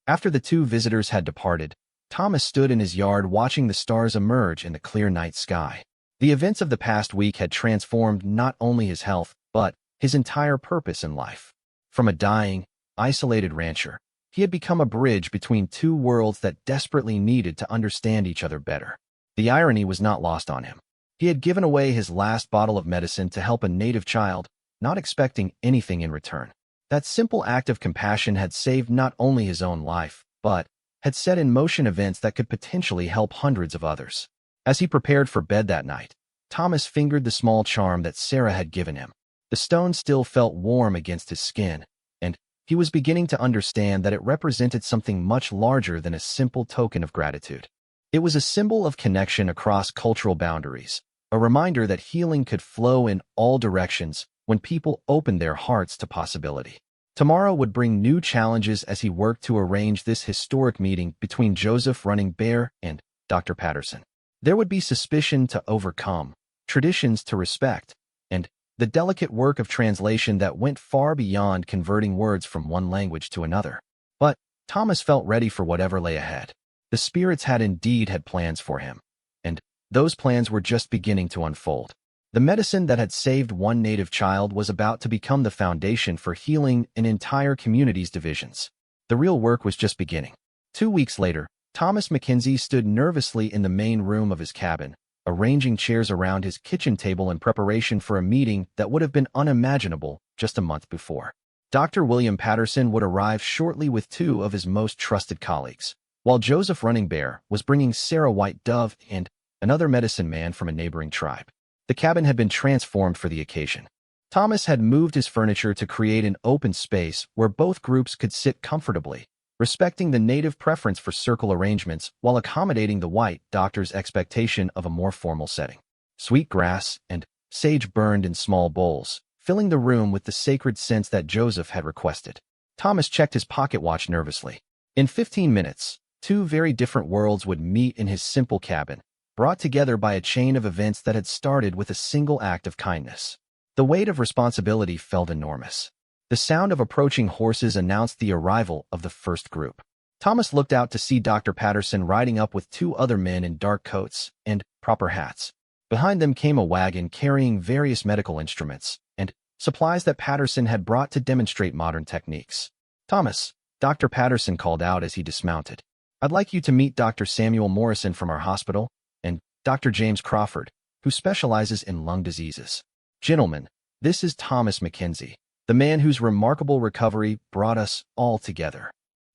After the two visitors had departed, Thomas stood in his yard watching the stars emerge in the clear night sky. The events of the past week had transformed not only his health, but his entire purpose in life. From a dying, isolated rancher, he had become a bridge between two worlds that desperately needed to understand each other better. The irony was not lost on him. He had given away his last bottle of medicine to help a native child, not expecting anything in return. That simple act of compassion had saved not only his own life, but had set in motion events that could potentially help hundreds of others. As he prepared for bed that night, Thomas fingered the small charm that Sarah had given him. The stone still felt warm against his skin, and he was beginning to understand that it represented something much larger than a simple token of gratitude. It was a symbol of connection across cultural boundaries, a reminder that healing could flow in all directions when people opened their hearts to possibility. Tomorrow would bring new challenges as he worked to arrange this historic meeting between Joseph Running Bear and Dr. Patterson. There would be suspicion to overcome, traditions to respect, and the delicate work of translation that went far beyond converting words from one language to another. But Thomas felt ready for whatever lay ahead. The spirits had indeed had plans for him, and those plans were just beginning to unfold. The medicine that had saved one native child was about to become the foundation for healing an entire community's divisions. The real work was just beginning. 2 weeks later, Thomas Mackenzie stood nervously in the main room of his cabin, arranging chairs around his kitchen table in preparation for a meeting that would have been unimaginable just a month before. Dr. William Patterson would arrive shortly with 2 of his most trusted colleagues, while Joseph Running Bear was bringing Sarah White Dove and another medicine man from a neighboring tribe. The cabin had been transformed for the occasion. Thomas had moved his furniture to create an open space where both groups could sit comfortably, respecting the native preference for circle arrangements while accommodating the white doctor's expectation of a more formal setting. Sweet grass and sage burned in small bowls, filling the room with the sacred scents that Joseph had requested. Thomas checked his pocket watch nervously. In 15 minutes, 2 very different worlds would meet in his simple cabin, brought together by a chain of events that had started with a single act of kindness. The weight of responsibility felt enormous. The sound of approaching horses announced the arrival of the first group. Thomas looked out to see Dr. Patterson riding up with 2 other men in dark coats and proper hats. Behind them came a wagon carrying various medical instruments and supplies that Patterson had brought to demonstrate modern techniques. "Thomas," Dr. Patterson called out as he dismounted. "I'd like you to meet Dr. Samuel Morrison from our hospital, and Dr. James Crawford, who specializes in lung diseases. Gentlemen, this is Thomas Mackenzie, the man whose remarkable recovery brought us all together."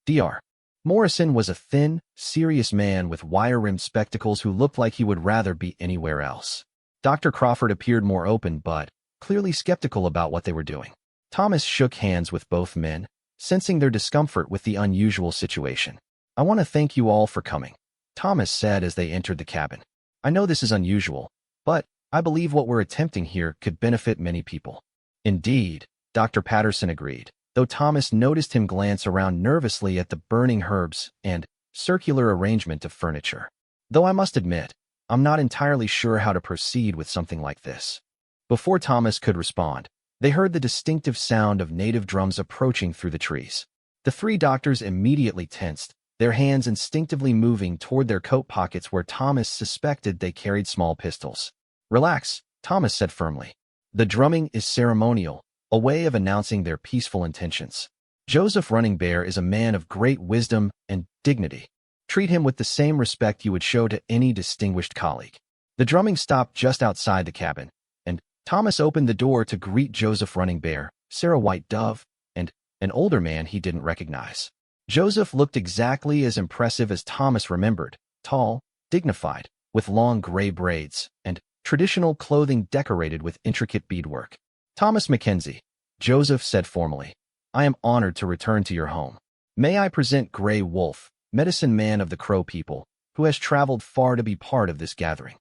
Dr. Morrison was a thin, serious man with wire-rimmed spectacles who looked like he would rather be anywhere else. Dr. Crawford appeared more open but clearly skeptical about what they were doing. Thomas shook hands with both men, sensing their discomfort with the unusual situation. "I want to thank you all for coming," Thomas said as they entered the cabin. "I know this is unusual, but I believe what we're attempting here could benefit many people." "Indeed," Dr. Patterson agreed, though Thomas noticed him glance around nervously at the burning herbs and circular arrangement of furniture. "Though I must admit, I'm not entirely sure how to proceed with something like this." Before Thomas could respond, they heard the distinctive sound of native drums approaching through the trees. The 3 doctors immediately tensed, their hands instinctively moving toward their coat pockets where Thomas suspected they carried small pistols. "Relax," Thomas said firmly. "The drumming is ceremonial, a way of announcing their peaceful intentions. Joseph Running Bear is a man of great wisdom and dignity. Treat him with the same respect you would show to any distinguished colleague." The drumming stopped just outside the cabin, and Thomas opened the door to greet Joseph Running Bear, Sarah White Dove, and an older man he didn't recognize. Joseph looked exactly as impressive as Thomas remembered, tall, dignified, with long gray braids, and traditional clothing decorated with intricate beadwork. "Thomas Mackenzie," Joseph said formally, "I am honored to return to your home. May I present Gray Wolf, medicine man of the Crow people, who has traveled far to be part of this gathering."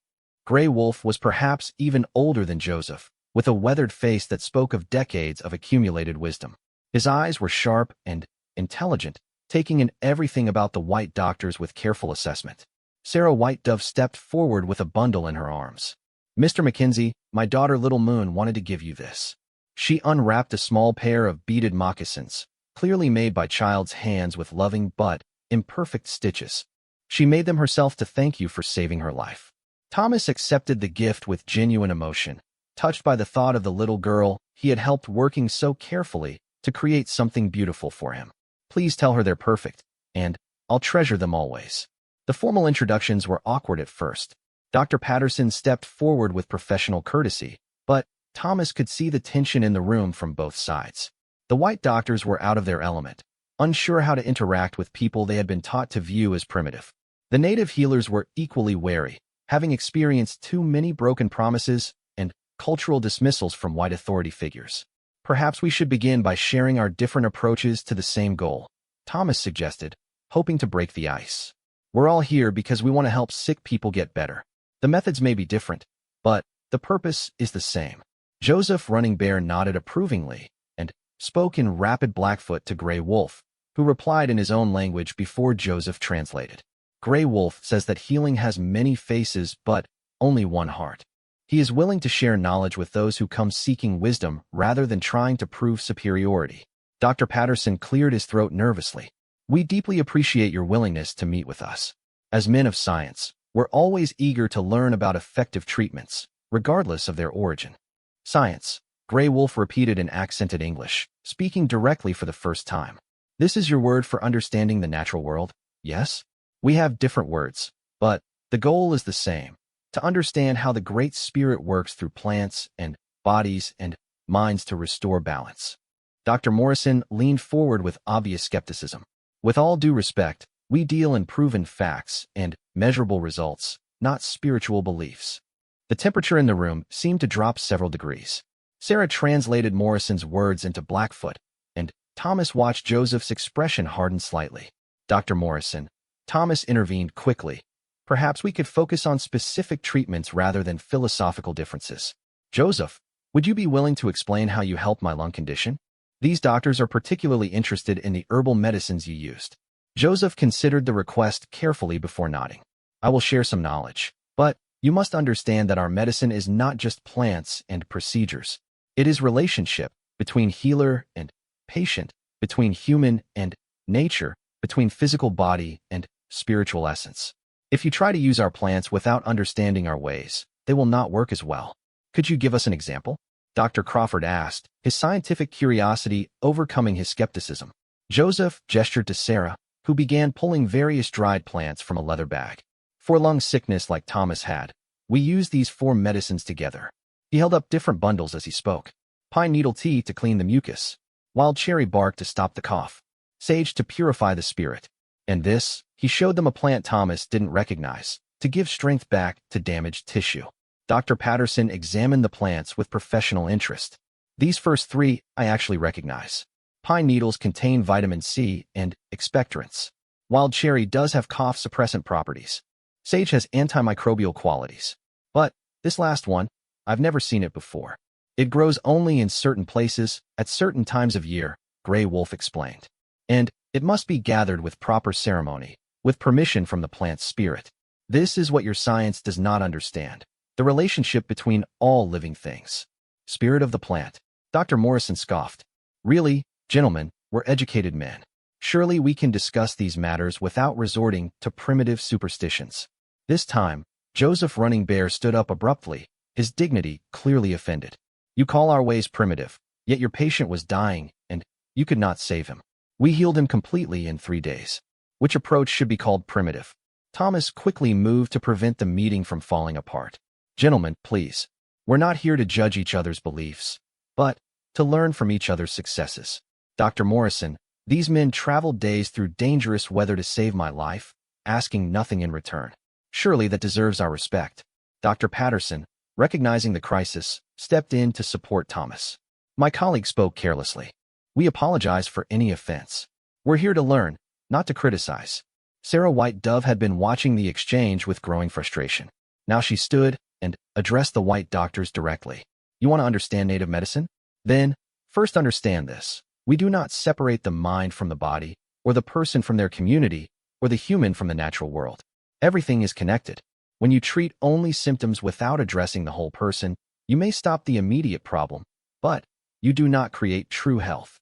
Gray Wolf was perhaps even older than Joseph, with a weathered face that spoke of decades of accumulated wisdom. His eyes were sharp and intelligent, taking in everything about the white doctors with careful assessment. Sarah White Dove stepped forward with a bundle in her arms. "Mr. Mackenzie, my daughter Little Moon wanted to give you this." She unwrapped a small pair of beaded moccasins, clearly made by child's hands with loving but imperfect stitches. She made them herself to thank you for saving her life. Thomas accepted the gift with genuine emotion, touched by the thought of the little girl he had helped working so carefully to create something beautiful for him. "Please tell her they're perfect, and I'll treasure them always." The formal introductions were awkward at first. Dr. Patterson stepped forward with professional courtesy, but Thomas could see the tension in the room from both sides. The white doctors were out of their element, unsure how to interact with people they had been taught to view as primitive. The native healers were equally wary, having experienced too many broken promises and cultural dismissals from white authority figures. "Perhaps we should begin by sharing our different approaches to the same goal," Thomas suggested, hoping to break the ice. "We're all here because we want to help sick people get better. The methods may be different, but the purpose is the same." Joseph Running Bear nodded approvingly, and spoke in rapid Blackfoot to Grey Wolf, who replied in his own language before Joseph translated. Grey Wolf says that healing has many faces but only one heart. He is willing to share knowledge with those who come seeking wisdom rather than trying to prove superiority. Dr. Patterson cleared his throat nervously. We deeply appreciate your willingness to meet with us. As men of science, we're always eager to learn about effective treatments, regardless of their origin. Science, Grey Wolf repeated in accented English, speaking directly for the first time. This is your word for understanding the natural world, yes? We have different words, but the goal is the same, to understand how the Great Spirit works through plants and bodies and minds to restore balance. Dr. Morrison leaned forward with obvious skepticism. With all due respect, we deal in proven facts and measurable results, not spiritual beliefs. The temperature in the room seemed to drop several degrees. Sarah translated Morrison's words into Blackfoot, and Thomas watched Joseph's expression harden slightly. Dr. Morrison, Thomas intervened quickly. Perhaps we could focus on specific treatments rather than philosophical differences. Joseph, would you be willing to explain how you helped my lung condition? These doctors are particularly interested in the herbal medicines you used. Joseph considered the request carefully before nodding. I will share some knowledge, but you must understand that our medicine is not just plants and procedures. It is relationship between healer and patient, between human and nature, between physical body and spiritual essence. If you try to use our plants without understanding our ways, they will not work as well. Could you give us an example? Dr. Crawford asked, his scientific curiosity overcoming his skepticism. Joseph gestured to Sarah, who began pulling various dried plants from a leather bag. For lung sickness like Thomas had, we use these 4 medicines together. He held up different bundles as he spoke. Pine needle tea to clean the mucus, wild cherry bark to stop the cough, sage to purify the spirit. And this, he showed them a plant Thomas didn't recognize, to give strength back to damaged tissue. Dr. Patterson examined the plants with professional interest. These first 3 I actually recognize. Pine needles contain vitamin C and expectorants. Wild cherry does have cough suppressant properties. Sage has antimicrobial qualities. But this last one, I've never seen it before. It grows only in certain places, at certain times of year, Grey Wolf explained. And it must be gathered with proper ceremony, with permission from the plant's spirit. This is what your science does not understand. The relationship between all living things. Spirit of the plant. Dr. Morrison scoffed. Really, gentlemen, we're educated men. Surely we can discuss these matters without resorting to primitive superstitions. This time, Joseph Running Bear stood up abruptly, his dignity clearly offended. You call our ways primitive, yet your patient was dying, and you could not save him. We healed him completely in 3 days. Which approach should be called primitive? Thomas quickly moved to prevent the meeting from falling apart. Gentlemen, please. We're not here to judge each other's beliefs, but to learn from each other's successes. Dr. Morrison, these men traveled days through dangerous weather to save my life, asking nothing in return. Surely that deserves our respect. Dr. Patterson, recognizing the crisis, stepped in to support Thomas. My colleague spoke carelessly. We apologize for any offense. We're here to learn, not to criticize. Sarah White Dove had been watching the exchange with growing frustration. Now she stood and addressed the white doctors directly. You want to understand native medicine? Then, first understand this. We do not separate the mind from the body, or the person from their community, or the human from the natural world. Everything is connected. When you treat only symptoms without addressing the whole person, you may stop the immediate problem, but you do not create true health.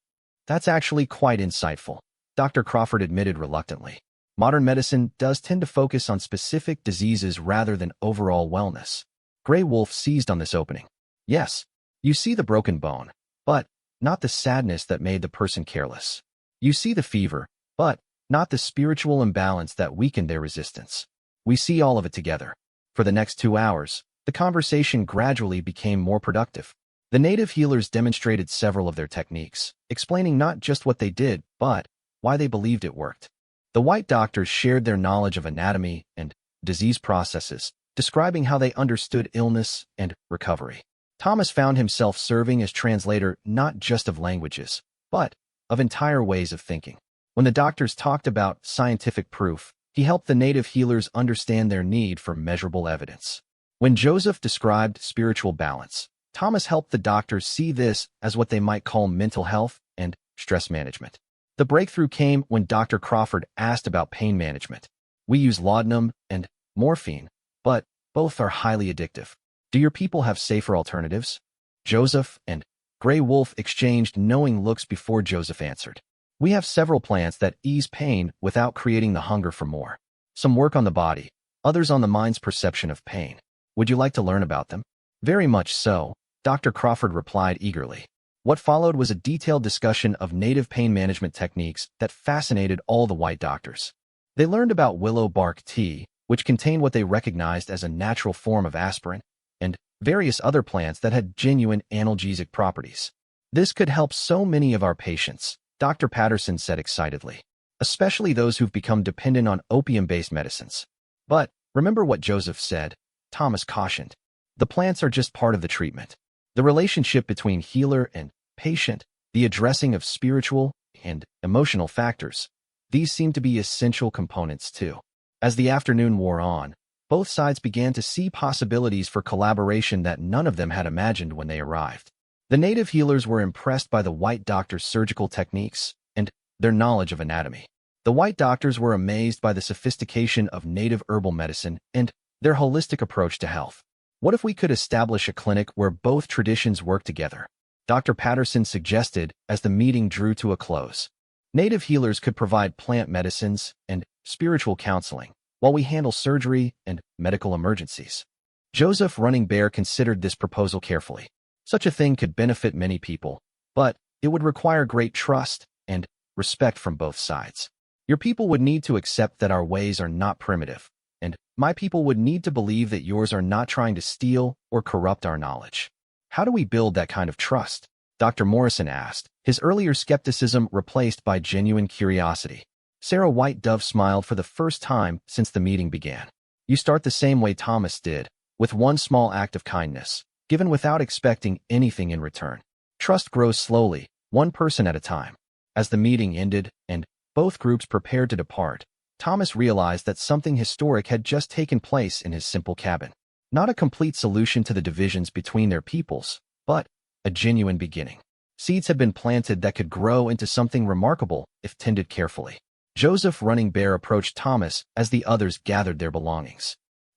That's actually quite insightful, Dr. Crawford admitted reluctantly. Modern medicine does tend to focus on specific diseases rather than overall wellness. Grey Wolf seized on this opening. Yes, you see the broken bone, but not the sadness that made the person careless. You see the fever, but not the spiritual imbalance that weakened their resistance. We see all of it together. For the next 2 hours, the conversation gradually became more productive. The native healers demonstrated several of their techniques, explaining not just what they did, but why they believed it worked. The white doctors shared their knowledge of anatomy and disease processes, describing how they understood illness and recovery. Thomas found himself serving as translator not just of languages, but of entire ways of thinking. When the doctors talked about scientific proof, he helped the native healers understand their need for measurable evidence. When Joseph described spiritual balance, Thomas helped the doctors see this as what they might call mental health, and stress management. The breakthrough came when Dr. Crawford asked about pain management. We use laudanum and morphine, but both are highly addictive. Do your people have safer alternatives? Joseph and Grey Wolf exchanged knowing looks before Joseph answered. We have several plants that ease pain without creating the hunger for more. Some work on the body, others on the mind's perception of pain. Would you like to learn about them? Very much so, Dr. Crawford replied eagerly. What followed was a detailed discussion of native pain management techniques that fascinated all the white doctors. They learned about willow bark tea, which contained what they recognized as a natural form of aspirin, and various other plants that had genuine analgesic properties. This could help so many of our patients, Dr. Patterson said excitedly, especially those who've become dependent on opium-based medicines. But remember what Joseph said, Thomas cautioned. The plants are just part of the treatment. The relationship between healer and patient, the addressing of spiritual and emotional factors, these seem to be essential components too. As the afternoon wore on, both sides began to see possibilities for collaboration that none of them had imagined when they arrived. The native healers were impressed by the white doctors' surgical techniques and their knowledge of anatomy. The white doctors were amazed by the sophistication of native herbal medicine and their holistic approach to health. What if we could establish a clinic where both traditions work together? Dr. Patterson suggested as the meeting drew to a close. Native healers could provide plant medicines and spiritual counseling, while we handle surgery and medical emergencies. Joseph Running Bear considered this proposal carefully. Such a thing could benefit many people, but it would require great trust and respect from both sides. Your people would need to accept that our ways are not primitive, and my people would need to believe that yours are not trying to steal or corrupt our knowledge. How do we build that kind of trust? Dr. Morrison asked, his earlier skepticism replaced by genuine curiosity. Sarah White Dove smiled for the first time since the meeting began. You start the same way Thomas did, with one small act of kindness, given without expecting anything in return. Trust grows slowly, one person at a time. As the meeting ended and both groups prepared to depart, Thomas realized that something historic had just taken place in his simple cabin. Not a complete solution to the divisions between their peoples, but a genuine beginning. Seeds had been planted that could grow into something remarkable if tended carefully. Joseph Running Bear approached Thomas as the others gathered their belongings.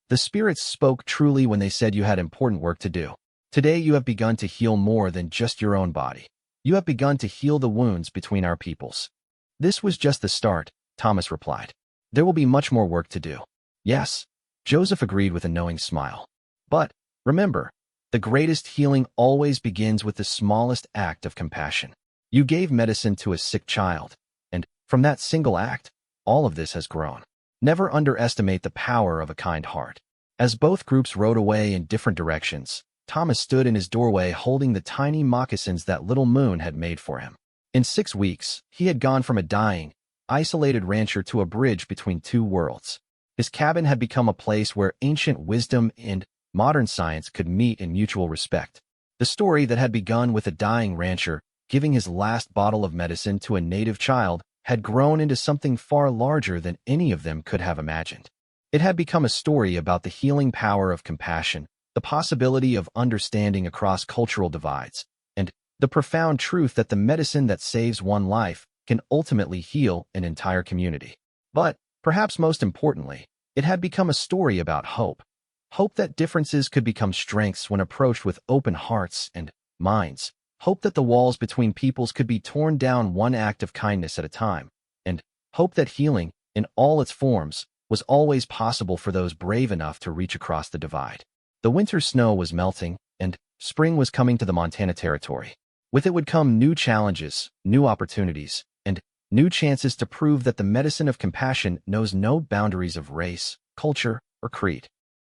The spirits spoke truly when they said you had important work to do. Today you have begun to heal more than just your own body. You have begun to heal the wounds between our peoples. This was just the start, Thomas replied. There will be much more work to do. Yes, Joseph agreed with a knowing smile. But remember, the greatest healing always begins with the smallest act of compassion. You gave medicine to a sick child, and from that single act, all of this has grown. Never underestimate the power of a kind heart. As both groups rode away in different directions, Thomas stood in his doorway holding the tiny moccasins that little Moon had made for him. In 6 weeks, he had gone from a dying, isolated rancher to a bridge between two worlds. His cabin had become a place where ancient wisdom and modern science could meet in mutual respect. The story that had begun with a dying rancher giving his last bottle of medicine to a native child had grown into something far larger than any of them could have imagined. It had become a story about the healing power of compassion, the possibility of understanding across cultural divides, and the profound truth that the medicine that saves one life can ultimately heal an entire community. But, perhaps most importantly, it had become a story about hope. Hope that differences could become strengths when approached with open hearts and minds. Hope that the walls between peoples could be torn down one act of kindness at a time. And hope that healing, in all its forms, was always possible for those brave enough to reach across the divide. The winter snow was melting, and spring was coming to the Montana Territory. With it would come new challenges, new opportunities, and new chances to prove that the medicine of compassion knows no boundaries of race, culture, or creed.